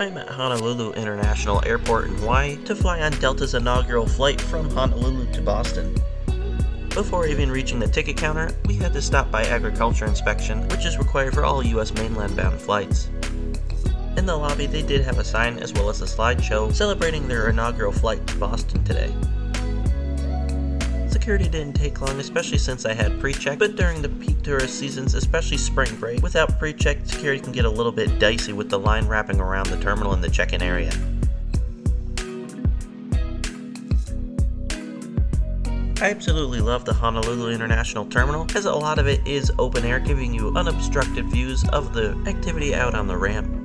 I'm at Honolulu International Airport in Hawaii to fly on Delta's inaugural flight from Honolulu to Boston. Before even reaching the ticket counter, we had to stop by agriculture inspection, which is required for all U.S. mainland-bound flights. In the lobby, they did have a sign as well as a slideshow celebrating their inaugural flight to Boston today. Security didn't take long, especially since I had pre-check, but during the peak tourist seasons, especially spring break, without pre-check, security can get a little bit dicey with the line wrapping around the terminal in the check-in area. I absolutely love the Honolulu International Terminal, as a lot of it is open air, giving you unobstructed views of the activity out on the ramp.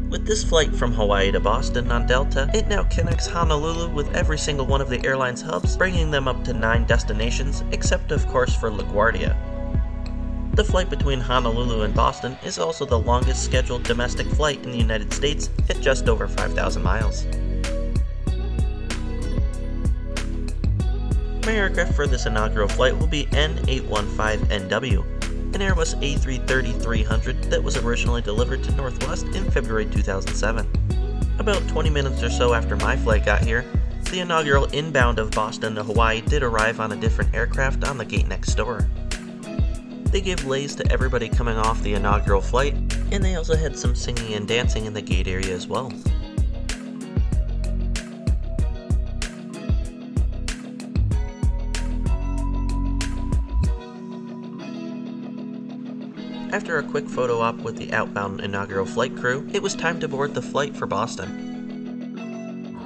With this flight from Hawaii to Boston on Delta, it now connects Honolulu with every single one of the airline's hubs, bringing them up to 9 destinations, except of course for LaGuardia. The flight between Honolulu and Boston is also the longest scheduled domestic flight in the United States at just over 5,000 miles. My aircraft for this inaugural flight will be N815NW, an Airbus A330-300 that was originally delivered to Northwest in February 2007. About 20 minutes or so after my flight got here, the inaugural inbound of Boston to Hawaii did arrive on a different aircraft on the gate next door. They gave lays to everybody coming off the inaugural flight, and they also had some singing and dancing in the gate area as well. After a quick photo op with the outbound inaugural flight crew, it was time to board the flight for Boston.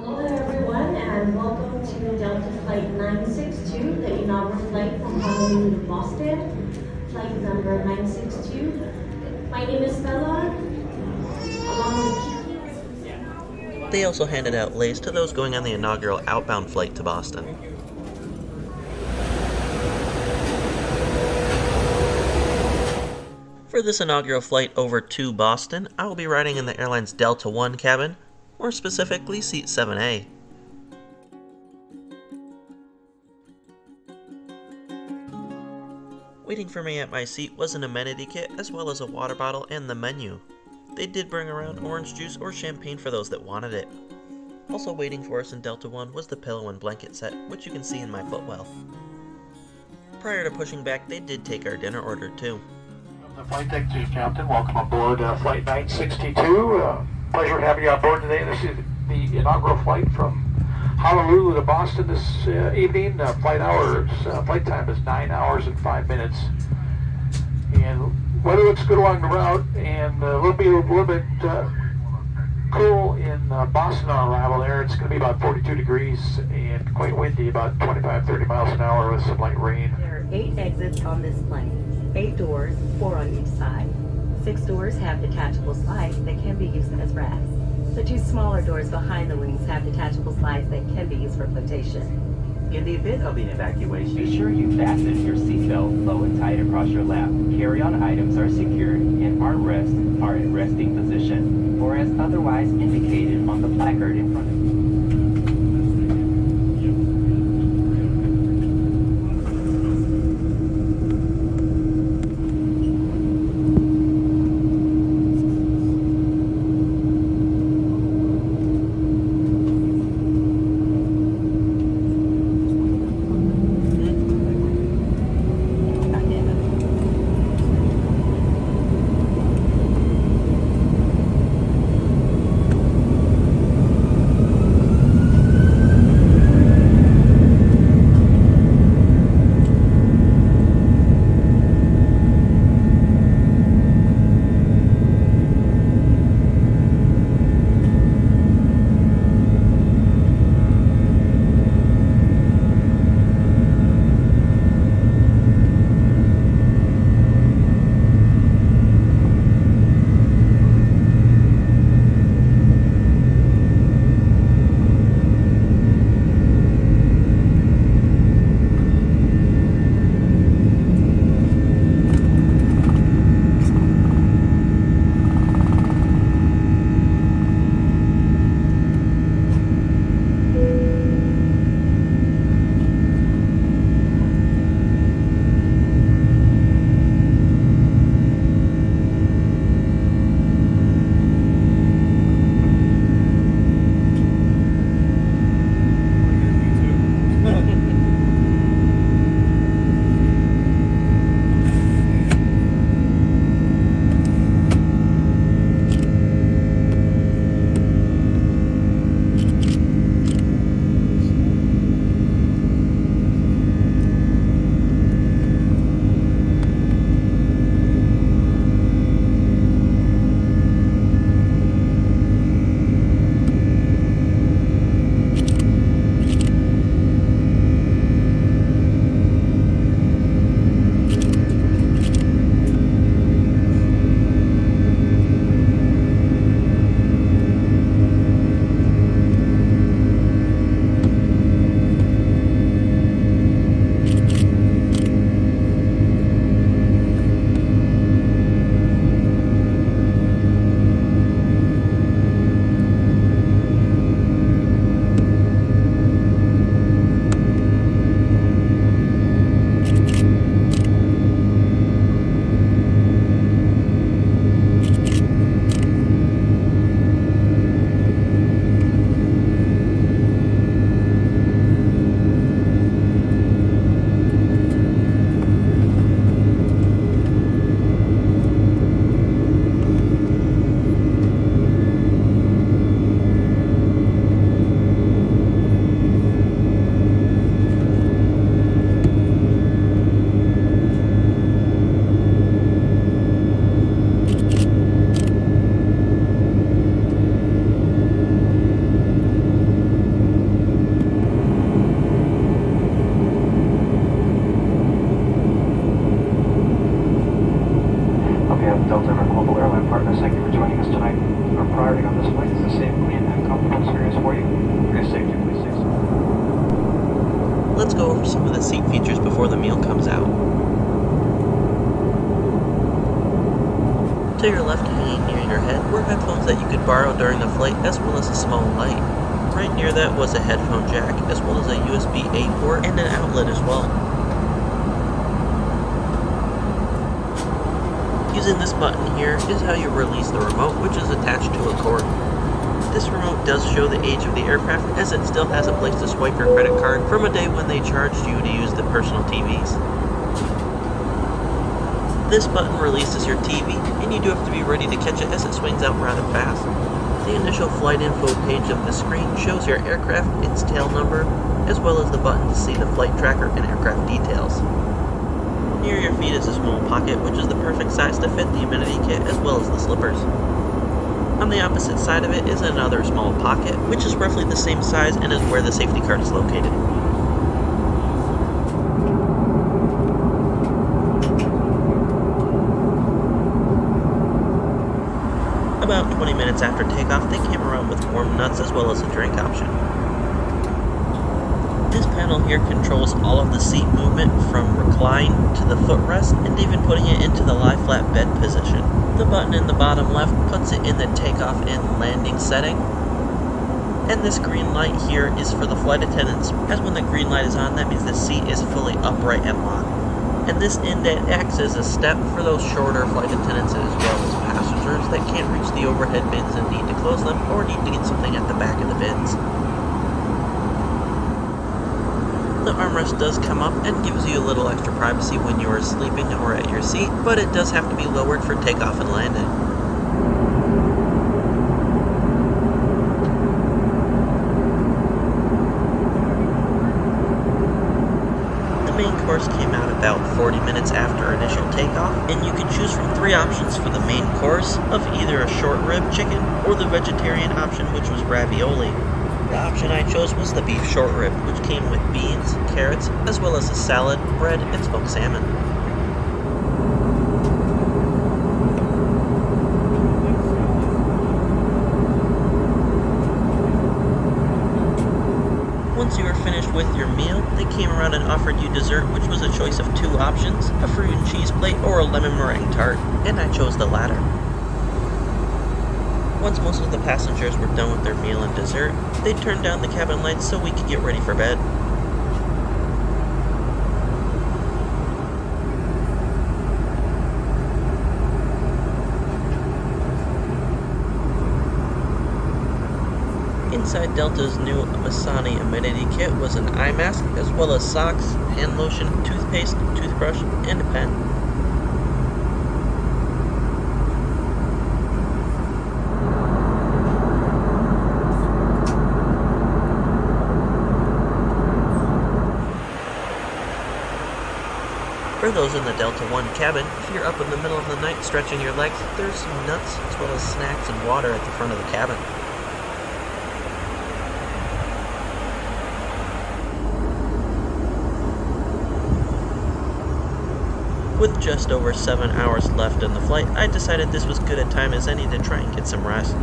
Hello there everyone, and welcome to Delta Flight 962, the inaugural flight from Honolulu to Boston, flight number 962. My name is Bella, along with Kiki. They also handed out lays to those going on the inaugural outbound flight to Boston. For this inaugural flight over to Boston, I will be riding in the airline's DeltaOne cabin, more specifically seat 7A. Waiting for me at my seat was an amenity kit as well as a water bottle and the menu. They did bring around orange juice or champagne for those that wanted it. Also waiting for us in DeltaOne was the pillow and blanket set, which you can see in my footwell. Prior to pushing back, they did take our dinner order too. The flight deck to Captain, welcome aboard Flight 962. Pleasure having you on board today. This is the inaugural flight from Honolulu to Boston this evening. Flight time is 9 hours and 5 minutes. And weather looks good along the route, and a little bit cool in Boston on arrival there. It's going to be about 42 degrees and quite windy, about 25-30 miles an hour with some light rain. There are 8 exits on this plane. 8 doors, 4 on each side. 6 doors have detachable slides that can be used as racks. The 2 smaller doors behind the wings have detachable slides that can be used for flotation. In the event of an evacuation, be sure you fasten your seatbelt low and tight across your lap. Carry-on items are secured and armrests are in resting position, or as otherwise indicated on the placard in front of you. go over some of the seat features before the meal comes out. To your left, hanging near your head, were headphones that you could borrow during the flight, as well as a small light. Right near that was a headphone jack, as well as a USB-A port and an outlet as well. Using this button here is how you release the remote, which is attached to a cord. This remote does show the age of the aircraft, as it still has a place to swipe your credit card from a day when they charged you to use the personal TVs. This button releases your TV, and you do have to be ready to catch it as it swings out rather fast. The initial flight info page of the screen shows your aircraft, its tail number, as well as the button to see the flight tracker and aircraft details. Near your feet is a small pocket, which is the perfect size to fit the amenity kit as well as the slippers. On the opposite side of it is another small pocket, which is roughly the same size and is where the safety card is located. About 20 minutes after takeoff, they came around with warm nuts as well as a drink option. This panel here controls all of the seat movement from recline to the footrest and even putting it into the lie flat bed position. The button in the bottom left puts it in the takeoff and landing setting. And this green light here is for the flight attendants, as when the green light is on, that means the seat is fully upright and locked. And this indent acts as a step for those shorter flight attendants as well as passengers that can't reach the overhead bins and need to close them or need to get something at the back of the bins. The armrest does come up and gives you a little extra privacy when you are sleeping or at your seat, but it does have to be lowered for takeoff and landing. The main course came out about 40 minutes after initial takeoff, and you can choose from 3 options for the main course of either a short rib chicken or the vegetarian option, which was ravioli. The option I chose was the beef short rib, which came with beans, carrots, as well as a salad, bread, and smoked salmon. Once you were finished with your meal, they came around and offered you dessert, which was a choice of 2 options, a fruit and cheese plate or a lemon meringue tart, and I chose the latter. Once most of the passengers were done with their meal and dessert, they turned down the cabin lights so we could get ready for bed. Inside Delta's new Masani amenity kit was an eye mask, as well as socks, hand lotion, toothpaste, toothbrush, and a pen. For those in the DeltaOne cabin, if you're up in the middle of the night stretching your legs, there's some nuts as well as snacks and water at the front of the cabin. With just over 7 hours left in the flight, I decided this was good a time as any to try and get some rest.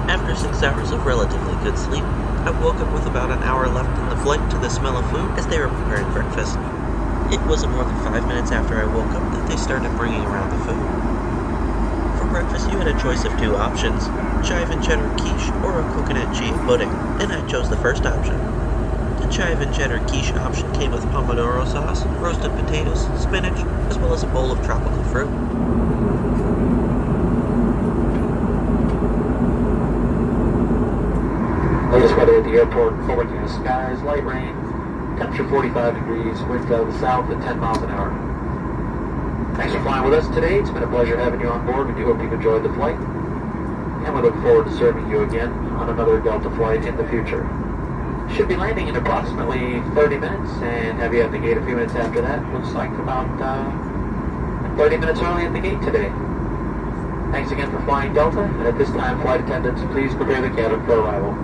After 6 hours of relatively good sleep, I woke up with about an hour left in the flight to the smell of food as they were preparing breakfast. It wasn't more than 5 minutes after I woke up that they started bringing around the food. For breakfast, you had a choice of 2 options, chive and cheddar quiche or a coconut chia pudding, and I chose the first option. The chive and cheddar quiche option came with pomodoro sauce, roasted potatoes, spinach, as well as a bowl of tropical fruit. Latest weather at the airport, overcast skies, light rain, temperature 45 degrees, wind out of the south at 10 miles an hour. Thanks for flying with us today. It's been a pleasure having you on board. We do hope you've enjoyed the flight, and we look forward to serving you again on another Delta flight in the future. Should be landing in approximately 30 minutes and have you at the gate a few minutes after that. Looks like about 30 minutes early at the gate today. Thanks again for flying Delta, and at this time, flight attendants, please prepare the cabin for arrival.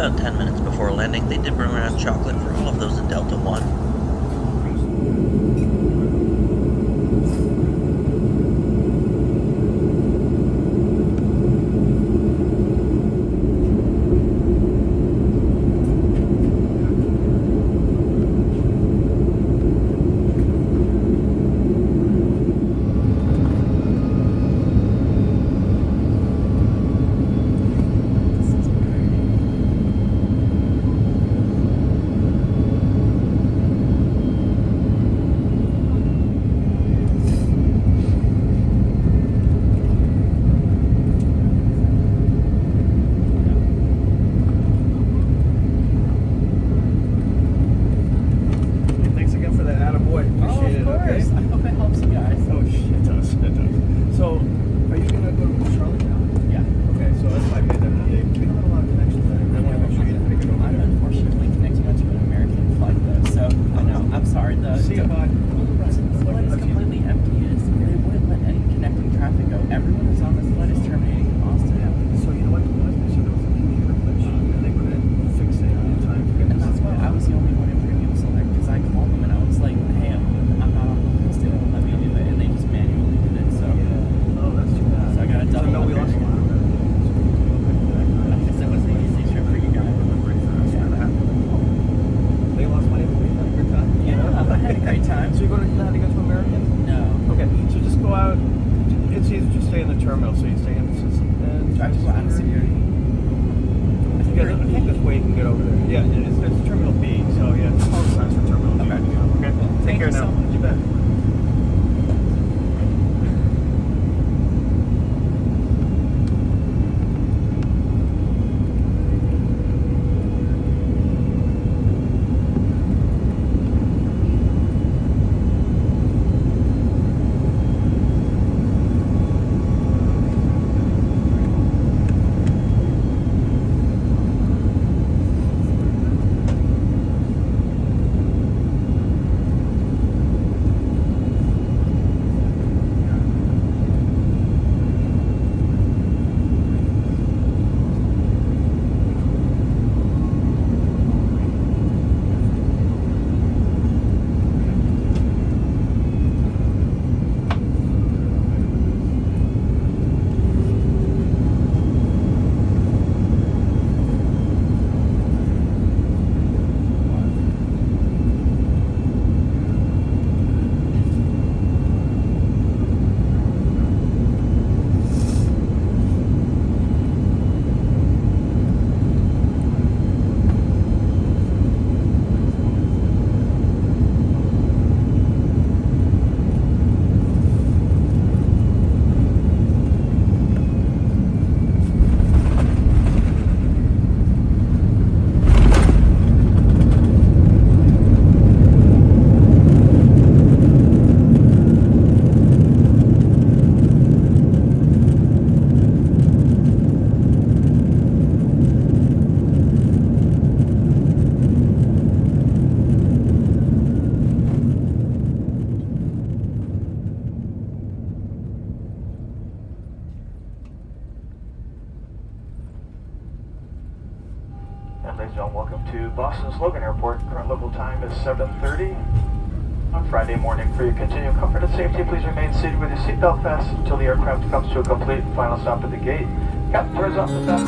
About 10 minutes before landing, they did bring around chocolate for all of those in DeltaOne. Ladies and gentlemen, welcome to Boston Logan Airport. Current local time is 7:30 on Friday morning. For your continued comfort and safety, please remain seated with your seatbelt fastened until the aircraft comes to a complete final stop at the gate. Captain turns off the top.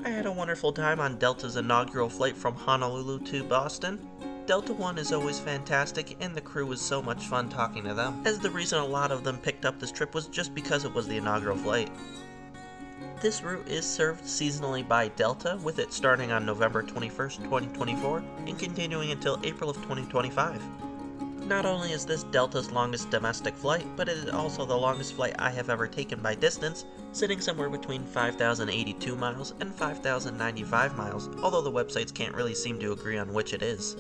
I had a wonderful time on Delta's inaugural flight from Honolulu to Boston. DeltaOne is always fantastic, and the crew was so much fun talking to them, as the reason a lot of them picked up this trip was just because it was the inaugural flight. This route is served seasonally by Delta, with it starting on November 21st, 2024, and continuing until April of 2025. Not only is this Delta's longest domestic flight, but it is also the longest flight I have ever taken by distance, sitting somewhere between 5,082 miles and 5,095 miles, although the websites can't really seem to agree on which it is.